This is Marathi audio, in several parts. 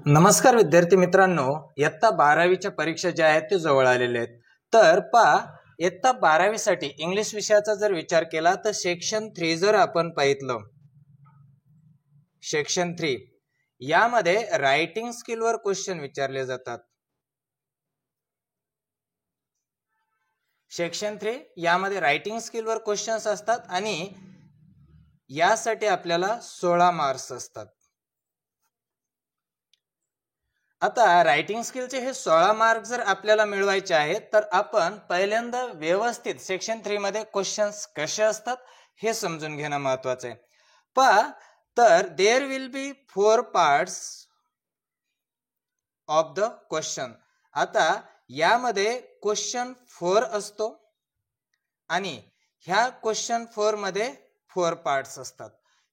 नमस्कार विद्यार्थी मित्रांनो, इयत्ता 12वीच्या परीक्षा ज्या आहेत ते जवळ आलेल्या आहेत. तर इयत्ता 12वी साठी इंग्लिश विषयाचा जर विचार केला तर सेक्शन 3 जर आपण पाहितलं, सेक्शन 3 यामध्ये रायटिंग स्किलवर क्वेश्चन विचारले जातात. सेक्शन 3 यामध्ये रायटिंग स्किलवर क्वेश्चन्स असतात आणि यासाठी आपल्याला 16 मार्क्स असतात. आता रायटिंग स्किलचे हे 16 मार्क जर आपल्याला मिळवायचे आहेत तर आपण पहिल्यांदा व्यवस्थित सेक्शन 3 मध्ये क्वेश्चन्स कसे असतात हे समजून घेणं महत्त्वाचं आहे. तर there will be 4 parts of the question. आता यामध्ये क्वेश्चन 4 असतो आणि ह्या क्वेश्चन 4 मध्ये 4 पार्ट्स असतात.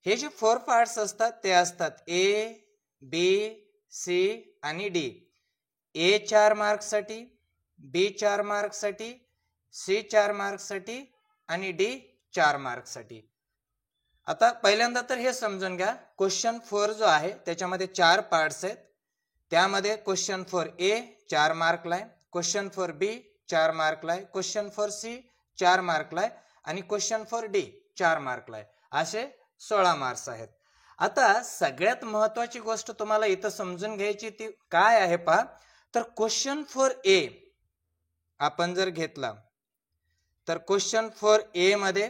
हे जे 4 पार्ट्स असतात ते असतात ए, बी, सी आणि डी. ए 4 मार्क्ससाठी, बी 4 मार्क्ससाठी, सी 4 मार्क्ससाठी आणि डी 4 मार्क्ससाठी. आता पहिल्यांदा तर हे समजून घ्या, क्वेश्चन 4 जो आहे त्याच्यामध्ये 4 पार्ट्स आहेत. त्यामध्ये क्वेश्चन 4 ए 4 मार्कला आहे, क्वेश्चन 4 बी 4 मार्कला आहे, क्वेश्चन 4 सी 4 मार्कला आहे आणि क्वेश्चन 4 डी 4 मार्कला आहे. असे 16 मार्क्स आहेत. आता सगळ्यात महत्वाची गोष्ट तुम्हाला इथं समजून घ्यायची ती काय आहे पहा. तर क्वेश्चन 4 ए आपण जर घेतला तर क्वेश्चन 4 ए मध्ये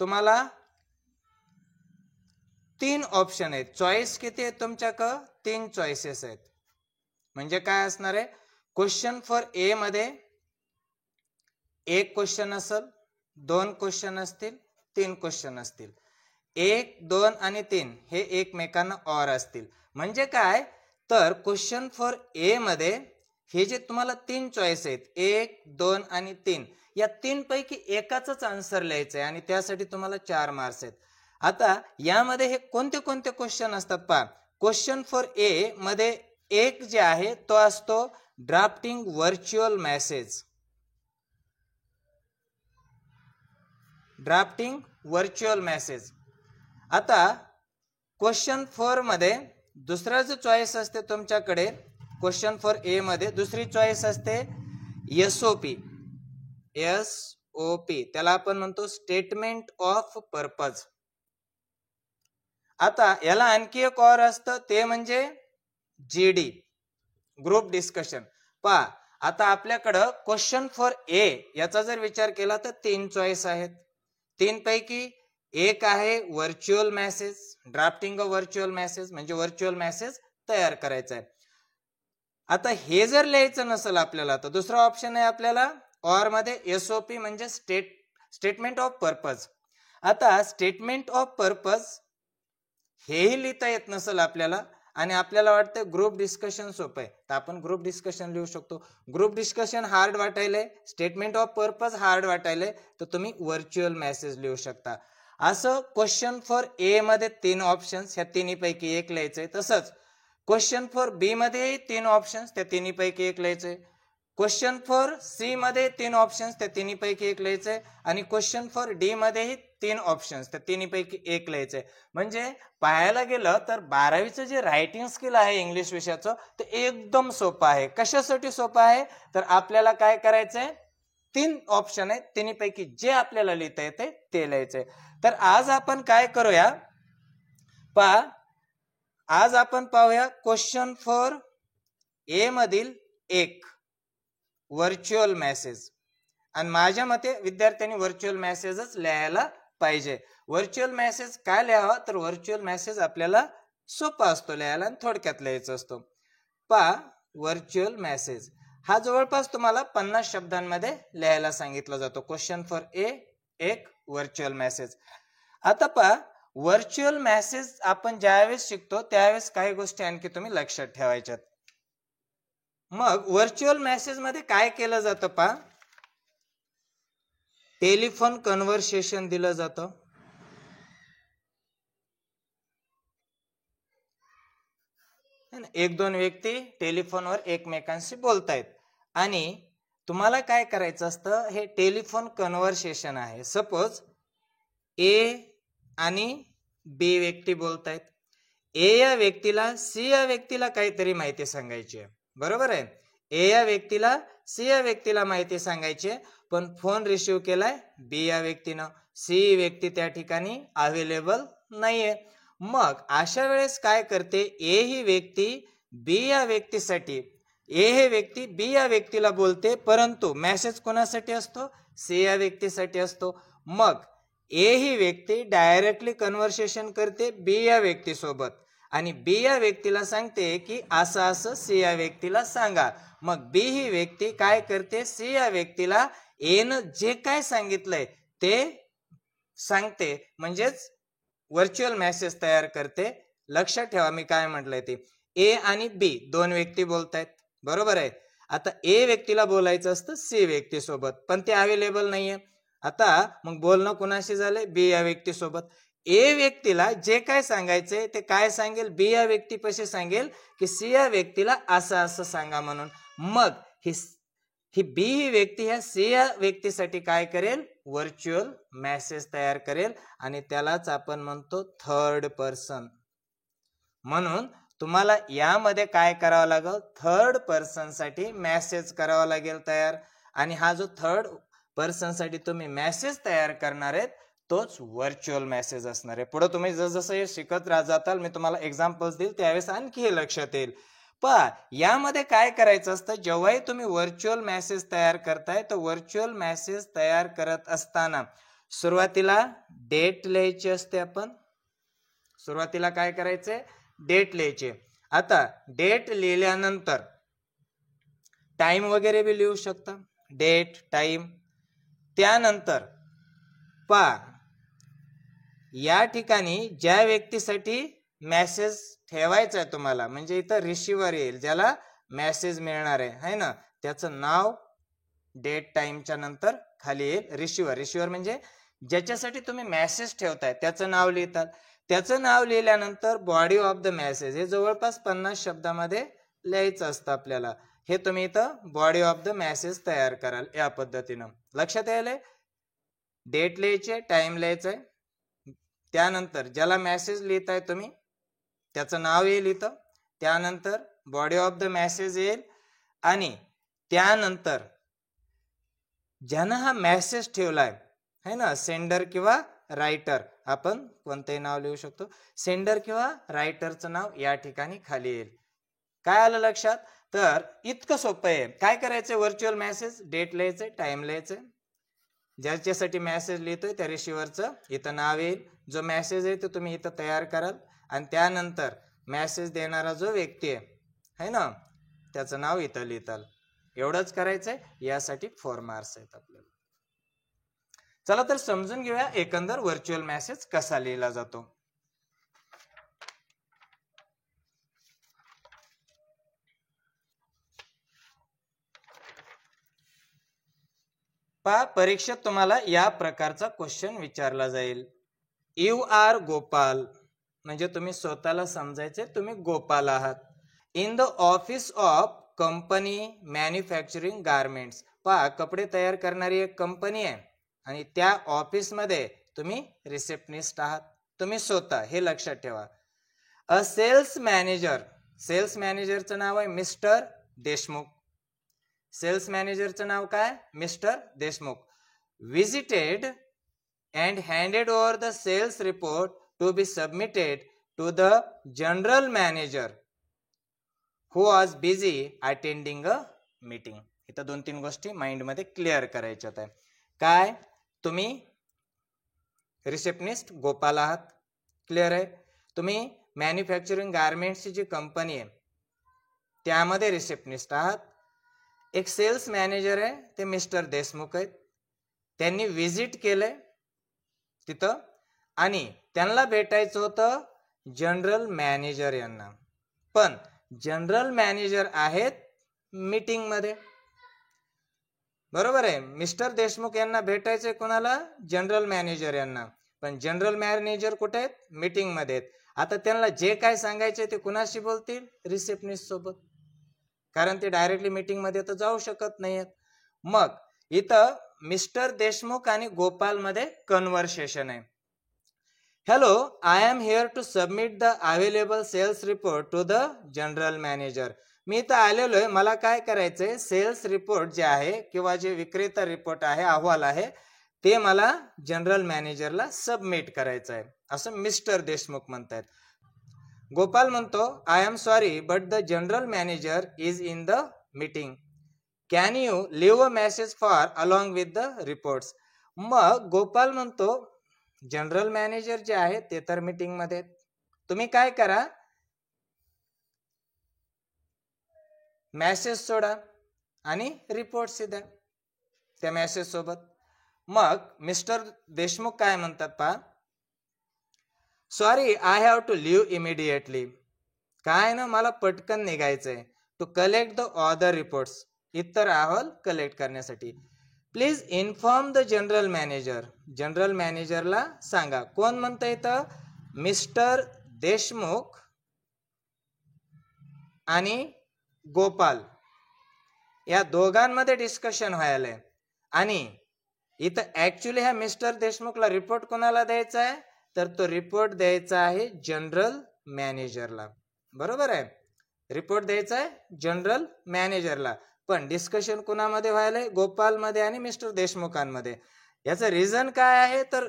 तुम्हाला 3 ऑप्शन आहेत. चॉईस किती आहेत तुमच्याकडे? 3 चॉईसेस आहेत. म्हणजे काय असणार आहे? क्वेश्चन 4 ए मध्ये एक क्वेश्चन असेल, 2 क्वेश्चन असतील, 3 क्वेश्चन असतील. 1, 2 आणि 3 हे एकमेकांना ऑर असतील. म्हणजे काय? तर क्वेश्चन 4 ए मध्ये हे जे तुम्हाला 3 चॉईस आहेत, 1, 2 आणि 3, या 3 पैकी एकाच आन्सर लिहायचं आहे आणि त्यासाठी तुम्हाला 4 मार्क्स आहेत. आता यामध्ये हे कोणते कोणते क्वेश्चन असतात पहा. क्वेश्चन 4 ए मध्ये एक जे आहे तो असतो drafting virtual message. Drafting virtual message. आता क्वेश्चन 4 मध्ये दुसरा जो चॉईस असते तुमच्याकडे, क्वेश्चन 4 ए मध्ये दुसरी चॉईस असते एसओपी. एसओपी त्याला आपण म्हणतो स्टेटमेंट ऑफ पर्पज. आता याला आणखी एक और असतं ते म्हणजे जीडी, ग्रुप डिस्कशन. पहा आता आपल्याकडं क्वेश्चन 4 ए याचा जर विचार केला तर 3 चॉईस आहेत. 3 पैकी एक आहे virtual message, drafting a virtual message, म्हणजे व्हर्च्युअल मेसेज तयार करायचा आहे. आता हे जर लिहायचं नसेल आपल्याला तर दुसरा ऑप्शन आहे आपल्याला ऑर मध्ये एसओपी म्हणजे स्टेटमेंट ऑफ पर्पज. आता स्टेटमेंट ऑफ पर्पज हेही लिहिता येत नसेल आपल्याला आणि आपल्याला वाटतं ग्रुप डिस्कशन सोपं आहे तर आपण ग्रुप डिस्कशन लिहू शकतो. ग्रुप डिस्कशन हार्ड वाटायलंय, स्टेटमेंट ऑफ पर्पज हार्ड वाटायलंय, तर तुम्ही व्हर्च्युअल मेसेज लिहू शकता. असं क्वेश्चन 4 ए मध्ये 3 ऑप्शन्स, ह्या तिन्हीपैकी एक लिहायचंय. तसंच क्वेश्चन 4 बी मध्ये 3 ऑप्शन्स, त्या तिन्हीपैकी एक लिहायचंय. क्वेश्चन 4 सी मध्ये 3 ऑप्शन्स, त्या तिन्हीपैकी एक लिहायचंय आणि क्वेश्चन 4 डी मध्येही 3 ऑप्शन्स, त्या तिन्हीपैकी एक लिहायचंय. म्हणजे पाहायला गेलं तर 12वीचं जे रायटिंग स्किल आहे इंग्लिश विषयाचं ते एकदम सोपं आहे. कशासाठी सोपं आहे? तर आपल्याला काय करायचंय, 3 ऑप्शन आहेत, तिन्हीपैकी जे आपल्याला लिहिता येते ते लिहायचंय. तर आज आपण काय करूया पहा, आज आपण पाहूया क्वेश्चन 4 ए मधील एक व्हर्च्युअल मेसेज. आणि माझ्या मते विद्यार्थ्यांनी व्हर्च्युअल मेसेजच लिहायला पाहिजे. व्हर्च्युअल मेसेज काय लिहावा? तर व्हर्च्युअल मेसेज आपल्याला सोपा असतो लिहायला आणि थोडक्यात लिहायचा असतो. पहा व्हर्च्युअल मेसेज हा जवळपास तुम्हाला 50 शब्दांमध्ये लिहायला सांगितला जातो. क्वेश्चन 4 ए एक व्हर्च्युअल मेसेज. आता पहा व्हर्च्युअल मेसेज आपण ज्यावेळेस शिकतो त्यावेळेस काही गोष्टी आणखी तुम्ही लक्षात ठेवायच्यात. मग व्हर्च्युअल मेसेज मध्ये काय केलं जातं पहा, टेलिफोन कन्व्हर्सेशन दिलं जातं. एक दोन व्यक्ती टेलिफोनवर एकमेकांशी बोलतायत आणि तुम्हाला काय करायचं असतं, हे टेलिफोन कन्व्हर्सेशन आहे. सपोज ए आणि बी व्यक्ती बोलतायत. ए या व्यक्तीला सी या व्यक्तीला काहीतरी माहिती सांगायची आहे, बरोबर आहे. ए या व्यक्तीला सी या व्यक्तीला माहिती सांगायची आहे, पण फोन रिसिव्ह केलाय बी या व्यक्तीनं. सी व्यक्ती त्या ठिकाणी अवेलेबल नाहीये. मग अशा वेळेस काय करते, ए ही व्यक्ती बी या व्यक्तीसाठी, ए हे व्यक्ती बी या व्यक्तीला बोलते, परंतु मेसेज कोणासाठी असतो, सी या व्यक्तीसाठी असतो. मग ए ही व्यक्ती डायरेक्टली कन्व्हर्सेशन करते बी या व्यक्तीसोबत आणि बी या व्यक्तीला सांगते की असं असं सी या व्यक्तीला सांगा. मग बी ही व्यक्ती काय करते, सी या व्यक्तीला एनं जे काय सांगितलंय ते सांगते, म्हणजेच व्हर्च्युअल मेसेज तयार करते. लक्षात ठेवा मी काय म्हटलंय ते. ए आणि बी दोन व्यक्ती बोलतायत, बरोबर आहे. आता ए व्यक्तीला बोलायचं असतं सी व्यक्तीसोबत, पण ते अवेलेबल नाहीये. आता मग बोलणं कुणाशी झालंय, बी या व्यक्तीसोबत. ए व्यक्तीला जे काय सांगायचंय ते काय सांगेल, बी या व्यक्तीपाशी सांगेल की सी या व्यक्तीला असं असं सांगा म्हणून. मग ही बी ही व्यक्ती ह्या सी या व्यक्तीसाठी काय करेल, व्हर्च्युअल मेसेज तयार करेल आणि त्यालाच आपण म्हणतो थर्ड पर्सन. म्हणून तुम्हाला यामध्ये काय करावं लागेल, थर्ड पर्सन साठी मेसेज करावा लागेल तयार. आणि हा जो थर्ड पर्सन साठी तुम्ही मेसेज तयार करणार आहेत तोच व्हर्च्युअल मेसेज असणार आहे. पुढे तुम्ही जसं हे शिकत जाताल मी तुम्हाला एक्झाम्पल्स देईल त्यावेळेस आणखी हे लक्षात येईल. पण यामध्ये काय करायचं असतं, जेव्हाही तुम्ही व्हर्च्युअल मेसेज तयार करताय तर व्हर्च्युअल मेसेज तयार करत असताना सुरुवातीला डेट लिहायची असते. आपण सुरुवातीला काय करायचंय, डेट लिहायची. आता डेट लिहिल्यानंतर टाइम वगैरे भी लिहू शकता, डेट टाइम. त्यानंतर या ठिकाणी ज्या व्यक्तीसाठी मेसेज ठेवायचा आहे तुम्हाला, म्हणजे इथं रिसिव्हर येईल ज्याला मेसेज मिळणार आहे ना, त्याचं नाव डेट टाइमच्या नंतर खाली येईल रिसिव्हर. रिसिव्हर म्हणजे ज्याच्यासाठी तुम्ही मेसेज ठेवताय त्याचं नाव लिहितात. त्याचं नाव लिहिल्यानंतर बॉडी ऑफ द मेसेज हे जवळपास 50 शब्दामध्ये लिहायचं असतं आपल्याला. हे तुम्ही इथं बॉडी ऑफ द मेसेज तयार कराल या पद्धतीनं. लक्षात यायलंय, डेट लिहायचे, टाइम लिहायचंय, त्यानंतर ज्याला मेसेज लिहिताय तुम्ही त्याचं नाव येईल इथं, त्यानंतर बॉडी ऑफ द मेसेज येईल आणि त्यानंतर ज्यानं हा मेसेज ठेवलाय है ना, सेंडर किंवा रायटर, आपण कोणतंही नाव लिहू शकतो, सेंडर किंवा रायटरचं नाव या ठिकाणी खाली येईल. काय आलं लक्षात, तर इतकं सोपं आहे. काय करायचंय, व्हर्च्युअल मेसेज, डेट लिहायचंय, टाइम लिहायचंय, ज्याच्यासाठी मेसेज लिहितोय त्या रिसिव्हरचं इथं नाव येईल, जो मेसेज आहे तो तुम्ही इथं तयार कराल आणि त्यानंतर मेसेज देणारा जो व्यक्ती आहे ना त्याचं नाव इथं लिहिताल. एवढंच करायचंय. यासाठी 4 मार्क्स आहेत आपल्याला. चला तर समजून घेऊया एकंदर व्हर्च्युअल मेसेज कसा लिहिला जातो. परीक्षेत तुम्हाला या प्रकारचा क्वेश्चन विचारला जाईल. यू आर गोपाल, म्हणजे तुम्ही स्वतःला समजायचे तुम्ही गोपाल आहात. In the office of company manufacturing garments. कपडे तयार करणारी एक कंपनी आहे आणि त्या ऑफिस मध्ये तुम्ही रिसेप्शनिस्ट आहात, तुम्ही स्वतः, हे लक्षात ठेवा. अ सेल्स मॅनेजर, सेल्स मॅनेजरचं नाव आहे मिस्टर देशमुख. सेल्स मॅनेजरचं नाव काय, mister Deshmukh. Visited and handed over the sales report to be submitted to the general manager who was busy attending a meeting. इथं 2-3 गोष्टी माइंड मध्ये क्लिअर करायच्या आहेत. काय, तुम्ही रिसेप्शनिस्ट गोपाल आहात, क्लिअर आहे. तुम्ही मॅन्युफॅक्चरिंग गारमेंट्सची जी कंपनी आहे त्यामध्ये रिसेप्शनिस्ट आहात. एक सेल्स मॅनेजर आहे ते मिस्टर देशमुख आहेत, त्यांनी विजिट केलंय तिथं आणि त्यांना भेटायचं होतं जनरल मॅनेजर यांना, पण जनरल मॅनेजर आहेत मीटिंग मध्ये, बरोबर आहे. मिस्टर देशमुख यांना भेटायचंय कोणाला, जनरल मॅनेजर यांना, पण जनरल मॅनेजर कुठे आहेत, मीटिंग मध्ये आहेत. आता त्यांना जे काय सांगायचे ते कुणाशी बोलतील, रिसेप्शनिस्ट सोबत, कारण ते डायरेक्टली मीटिंग मध्ये तर जाऊ शकत नाहीयेत. मग इथं मिस्टर देशमुख आणि गोपाल मध्ये कन्व्हर्सेशन आहे. Hello, I am here to submit the available sales report to the general manager. मी इथं आलेलो आहे, मला काय करायचंय, सेल्स रिपोर्ट जे आहे किंवा जे विक्रेता रिपोर्ट आहे, अहवाल आहे, ते मला जनरल मॅनेजरला सबमिट करायचं आहे, असं मिस्टर देशमुख म्हणतात. गोपाल म्हणतो, I am sorry but the general manager is in the meeting. Can you leave a message for along with the reports. मग गोपाल म्हणतो, जनरल मॅनेजर जे आहे ते तर मीटिंग मध्ये, तुम्ही काय करा, मेसेज सोडा आणि रिपोर्ट्स द्या त्या मेसेज सोबत. मग मिस्टर देशमुख काय म्हणतात पहा, sorry I have to leave immediately. काय ना, मला पटकन निघायचंय. To collect the other reports, इतर अहवाल कलेक्ट करण्यासाठी. Please inform the general manager. General मॅनेजरला सांगा. कोण म्हणता येतं, मिस्टर देशमुख आणि गोपाल या दोघांमध्ये डिस्कशन व्हायलंय. आणि इथं ऍक्च्युली ह्या मिस्टर देशमुखला रिपोर्ट कोणाला द्यायचा आहे, तर तो रिपोर्ट द्यायचा आहे जनरल मॅनेजरला. बरोबर आहे, रिपोर्ट द्यायचा आहे जनरल मॅनेजरला. पण डिस्कशन कुणामध्ये व्हायलंय, गोपालमध्ये आणि मिस्टर देशमुखांमध्ये. याचं रिझन काय आहे, तर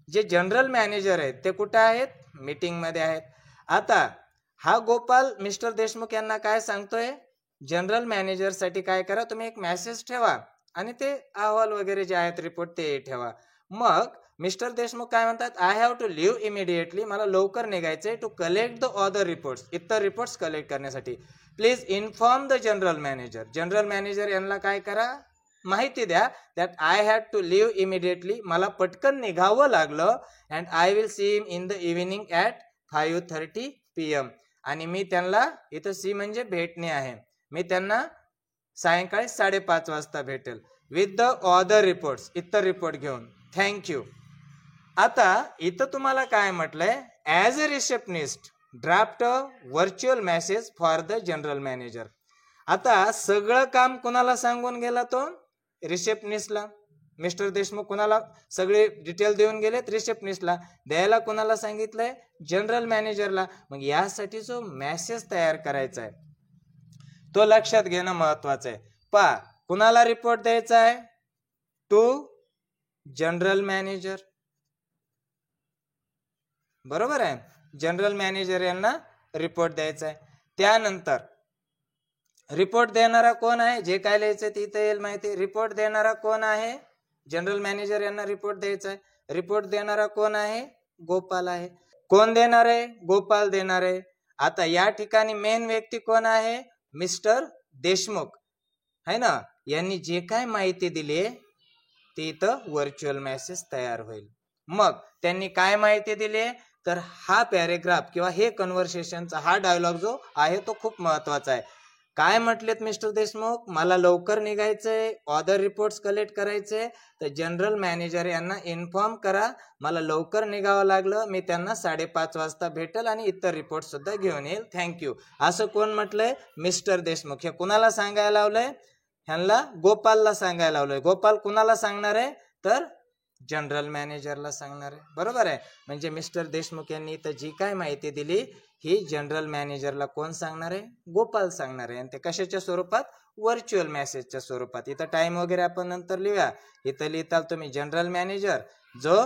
जे जनरल मॅनेजर आहेत ते कुठे आहेत, मीटिंग मध्ये आहेत. आता हा गोपाल मिस्टर देशमुख यांना काय सांगतोय, जनरल मॅनेजर साठी काय करा, तुम्ही एक मेसेज ठेवा आणि ते अहवाल वगैरे जे आहेत रिपोर्ट ते ठेवा. मग मिस्टर देशमुख काय म्हणतात, I have to leave immediately, मला लवकर निघायचंय. To collect the other reports, इतर रिपोर्ट्स कलेक्ट करण्यासाठी. Please inform the general manager. General manager यांना काय करा, माहिती द्या, that I had to leave immediately, मला पटकन निघावं लागलं. And I will see him in the evening at 5:30 PM. आणि मी त्यांना, इथं सी म्हणजे भेटणे आहे, मी त्यांना सायंकाळी 5:30 वाजता भेटेल विथ द ऑदर रिपोर्ट्स, इतर रिपोर्ट घेऊन. थँक्यू. आता इथं तुम्हाला काय म्हटलंय, as a receptionist draft a virtual message for the general manager. आता सगळं काम कोणाला सांगून गेला, तो रिसेप्शनिस्टला. मिस्टर देशमुख कोणाला सगळे डिटेल देऊन गेलेत, रिसेप्शनिस्टला. द्यायला कोणाला सांगितलंय, जनरल मॅनेजरला. मग यासाठी जो मेसेज तयार करायचा आहे तो लक्षात घेणं महत्वाचं आहे. पहा, कुणाला रिपोर्ट द्यायचा आहे, टू जनरल मॅनेजर. बरोबर आहे, जनरल मॅनेजर यांना रिपोर्ट द्यायचा आहे. त्यानंतर रिपोर्ट देणारा कोण आहे, जे काय लिहायचं ते इथे येईल माहिती. रिपोर्ट देणारा कोण आहे, जनरल मॅनेजर यांना रिपोर्ट द्यायचा आहे. रिपोर्ट देणारा कोण आहे, गोपाल आहे. कोण देणार आहे, गोपाल देणार आहे. आता या ठिकाणी मेन व्यक्ती कोण आहे, मिस्टर देशमुख है ना. यांनी जे काय माहिती दिली ते इथं व्हर्च्युअल मेसेज तयार होईल. मग त्यांनी काय माहिती दिली, तर हा पॅरेग्राफ किंवा हे कन्व्हर्सेशनचा हा डायलॉग जो आहे तो खूप महत्वाचा आहे. काय म्हटलेत मिस्टर देशमुख, मला लवकर निघायचंय, ऑदर रिपोर्ट्स कलेक्ट करायचे, तर जनरल मॅनेजर यांना इन्फॉर्म करा, मला लवकर निघावं लागलं, मी त्यांना 5:30 वाजता भेटेल आणि इतर रिपोर्ट सुद्धा घेऊन येईल, थँक्यू. असं कोण म्हटलंय, मिस्टर देशमुख. हे कुणाला सांगायला लावलंय, ह्यांना गोपालला सांगायला लावलंय. गोपाल कुणाला सांगणार आहे, तर जनरल मॅनेजरला सांगणार आहे. बरोबर आहे, म्हणजे मिस्टर देशमुख यांनी इथं जी काय माहिती दिली ही जनरल मॅनेजरला कोण सांगणार आहे, गोपाल सांगणार आहे. आणि ते कशाच्या स्वरूपात, व्हर्च्युअल मेसेजच्या स्वरूपात. इथं टाइम वगैरे आपण नंतर लिहूया. इथं लिहिताल तुम्ही जनरल मॅनेजर, जो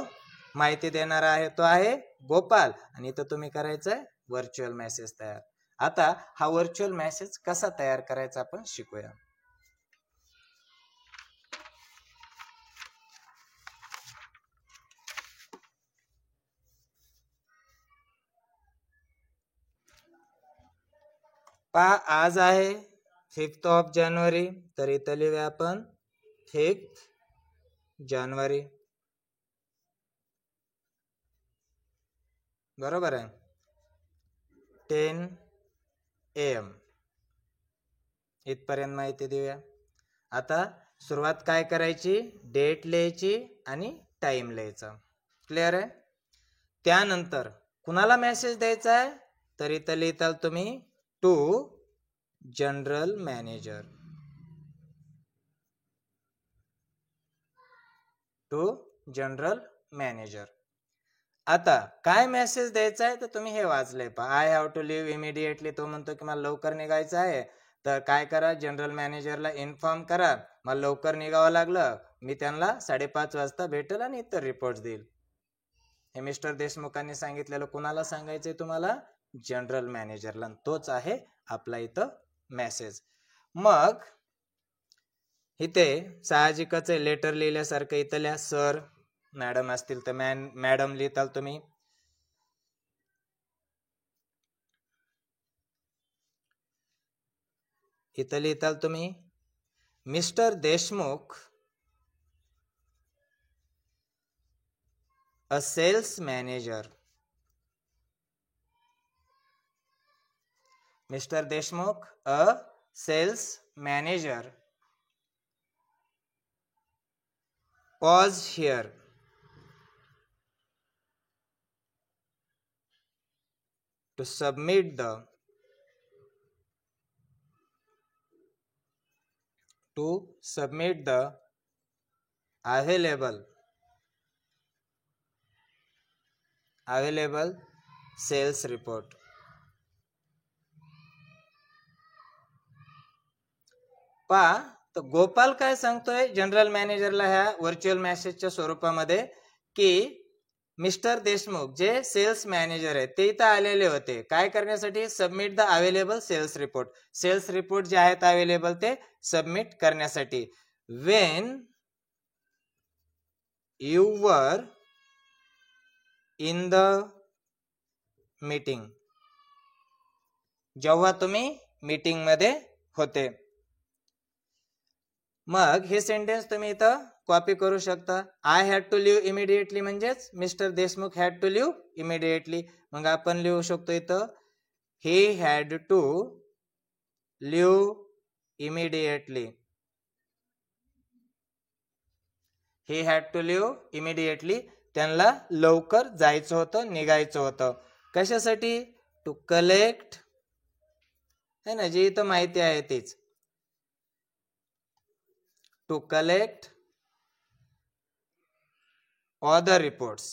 माहिती देणार आहे तो आहे गोपाल, आणि इथं तुम्ही करायचंय व्हर्च्युअल मेसेज तयार. आता हा व्हर्च्युअल मेसेज कसा तयार करायचा आपण शिकूया. पहा, आज आहे 5 जानेवारी, तर इथं लिहूया आपण 5 जानेवारी. बरोबर आहे, 10 AM इथपर्यंत माहिती देऊया. आता सुरुवात काय करायची, डेट लिहायची आणि टाइम लिहायचा. क्लिअर आहे. त्यानंतर कुणाला मेसेज द्यायचा आहे, तर इथं लिहिताल तुम्ही to general manager. To general manager. आता काय मेसेज द्यायचा आहे तर तुम्ही हे वाचलंय पहा. I have to leave immediately. तो म्हणतो की मला लवकर निघायचं आहे, तर काय करा, जनरल मॅनेजरला इन्फॉर्म करा मला लवकर निघावं लागलं, मी त्यांना 5:30 वाजता भेटेल आणि इतर रिपोर्ट देईल. हे मिस्टर देशमुखांनी सांगितलेलं कुणाला सांगायचंय तुम्हाला? जनरल मॅनेजरला. तोच आहे आपला इथं मेसेज. मग इथे साहजिकच आहे, लेटर लिहिल्यासारखं इथं लिहा. सर, मॅडम असतील तर मॅडम लिहिताल तुम्ही. इथं लिहिताल तुम्ही mister Deshmukh a sales manager. Mister Deshmukh a sales manager was here to submit the available sales report. पहा, तर गोपाल काय सांगतोय जनरल मॅनेजरला ह्या व्हर्च्युअल मेसेजच्या स्वरूपामध्ये की मिस्टर देशमुख जे सेल्स मॅनेजर आहेत ते इथं आलेले होते काय करण्यासाठी? Submit the available sales report. Sales report जे आहेत अवेलेबल ते सबमिट करण्यासाठी. When you were in the meeting. जेव्हा तुम्ही मीटिंग मध्ये होते. मग हे सेंटेन्स तुम्ही इथं कॉपी करू शकता. I had to leave immediately म्हणजेच mister Deshmukh had to leave immediately. मग आपण लिहू शकतो इथं he had to leave immediately. He had to leave immediately. त्यांना लवकर जायचं होतं, निघायचं होतं. कशासाठी? टू कलेक्ट, है ना, जी इथं माहिती आहे तीच. To collect other reports.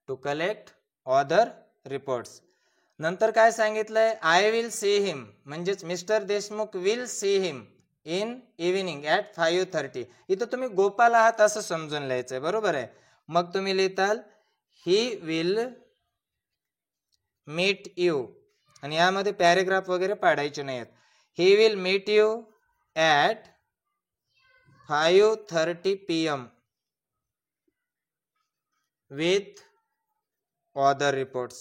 To collect other reports. नंतर काय सांगितलंय? आय विल सी हिम म्हणजेच mister Deshmukh will see him in evening at 5:30. इथं तुम्ही गोपाल आहात असं समजून लिहायचंय, बरोबर आहे. मग तुम्ही लिहिताल ही विल मीट यू, आणि यामध्ये पॅरेग्राफ वगैरे पाडायचे नाहीत. He will meet you at 5:30 PM with other reports.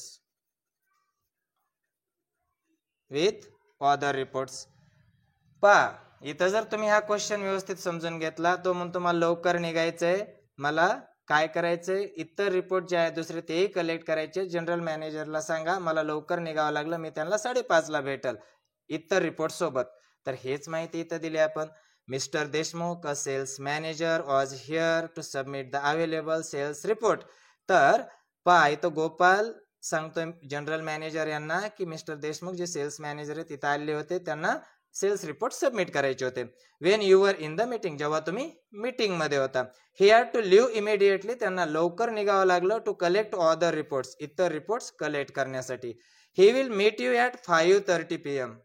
With other reports. पहा, इथं जर तुम्ही हा क्वेश्चन व्यवस्थित समजून घेतला, तो म्हणतो मला लवकर निघायचंय, मला काय करायचंय, इतर रिपोर्ट जे आहेत दुसरे तेही कलेक्ट करायचे. जनरल मॅनेजरला सांगा मला लवकर निघावं लागलं, मी त्यांना 5:30 भेटल इतर रिपोर्ट सोबत. तर हेच माहिती इथं दिली आपण. Mister Deshmukh a sales manager was here to submit the available sales report. तर पहा, इथं गोपाल सांगतोय जनरल मॅनेजर यांना की मिस्टर देशमुख जे सेल्स मॅनेजर आहेत तिथं आले होते, त्यांना सेल्स रिपोर्ट सबमिट करायचे होते. When you were in the meeting, जेव्हा तुम्ही मीटिंग मध्ये होता. He had to leave immediately, त्यांना लवकर निघावं लागलं. टू कलेक्ट अदर रिपोर्ट्स, इतर रिपोर्ट्स कलेक्ट करण्यासाठी. He will meet you at 5:30 PM,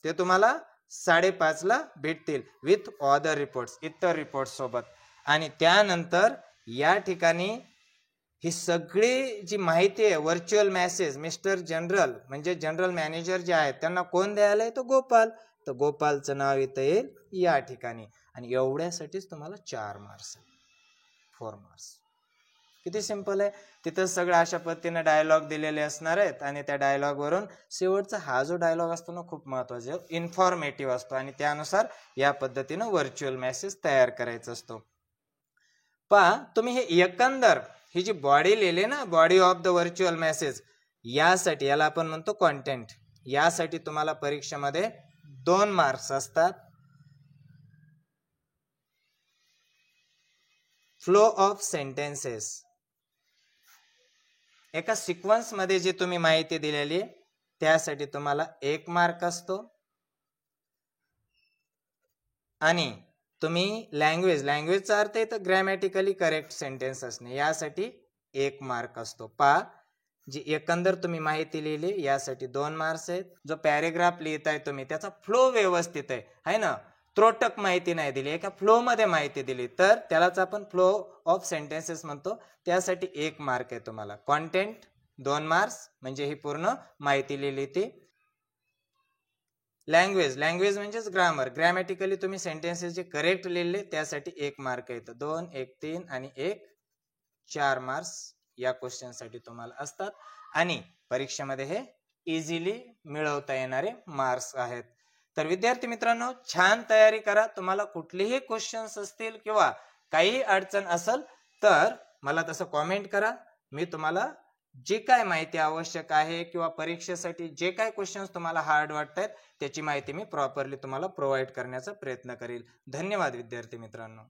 ते तुम्हाला 5:30 भेटतील विथ अदर रिपोर्ट्स, इतर रिपोर्ट सोबत. आणि त्यानंतर या ठिकाणी ही सगळी जी माहिती आहे व्हर्च्युअल मेसेज मिस्टर जनरल म्हणजे जनरल मॅनेजर जे आहेत त्यांना कोण द्यायला आहे? तो गोपाल. तर गोपालचं नाव इथं येईल या ठिकाणी. आणि एवढ्यासाठीच तुम्हाला 4 मार्क्स, 4 मार्क्स. किती सिंपल आहे. तिथं सगळं अशा पद्धतीने डायलॉग दिलेले असणार आहेत आणि त्या डायलॉग वरून शेवटचा हा जो डायलॉग असतो ना खूप महत्वाचा, इन्फॉर्मेटिव्ह असतो आणि त्यानुसार या पद्धतीनं व्हर्च्युअल मेसेज तयार करायचा असतो. पहा, तुम्ही हे एकंदर ही जी बॉडी लिहिली ना, body of the virtual message, यासाठी याला आपण म्हणतो कॉन्टेंट. यासाठी तुम्हाला परीक्षेमध्ये 2 मार्क्स असतात. फ्लो ऑफ सेंटेन्सेस, एका सिक्वेन्स मध्ये जी तुम्ही माहिती दिलेली त्यासाठी तुम्हाला 1 मार्क असतो. आणि तुम्ही लँग्वेजचा अर्थ आहे तर ग्रॅमॅटिकली करेक्ट सेंटेन्स असणे, यासाठी 1 मार्क असतो. पहा, जी एकंदर तुम्ही माहिती लिहिली यासाठी 2 मार्क्स आहेत. जो पॅरेग्राफ लिहिताय तुम्ही त्याचा फ्लो व्यवस्थित आहे ना, त्रोटक माहिती नाही दिली, एका फ्लो मध्ये माहिती दिली तर त्यालाच आपण फ्लो ऑफ सेंटेन्सेस म्हणतो, त्यासाठी 1 मार्क आहे तुम्हाला. कॉन्टेंट 2 मार्क्स म्हणजे ही पूर्ण माहिती लिहिली ती. लँग्वेज म्हणजेच ग्रामर, ग्रॅमॅटिकली तुम्ही सेंटेन्सेस जे करेक्ट लिहिले त्यासाठी 1 मार्क येतं. 2, 1, 3 आणि 1, 4 मार्क्स या क्वेश्चन साठी तुम्हाला असतात आणि परीक्षेमध्ये हे इझिली मिळवता येणारे मार्क्स आहेत. तर विद्यार्थी मित्रांनो, छान तयारी करा. तुम्हाला कुठलेही क्वेश्चन्स असतील किंवा काही अडचण असेल तर मला तसं कॉमेंट करा. मी तुम्हाला जे काय माहिती आवश्यक आहे किंवा परीक्षेसाठी जे काय क्वेश्चन्स तुम्हाला हार्ड वाटतात त्याची माहिती मी प्रॉपरली तुम्हाला प्रोव्हाइड करण्याचा प्रयत्न करेल. धन्यवाद विद्यार्थी मित्रांनो.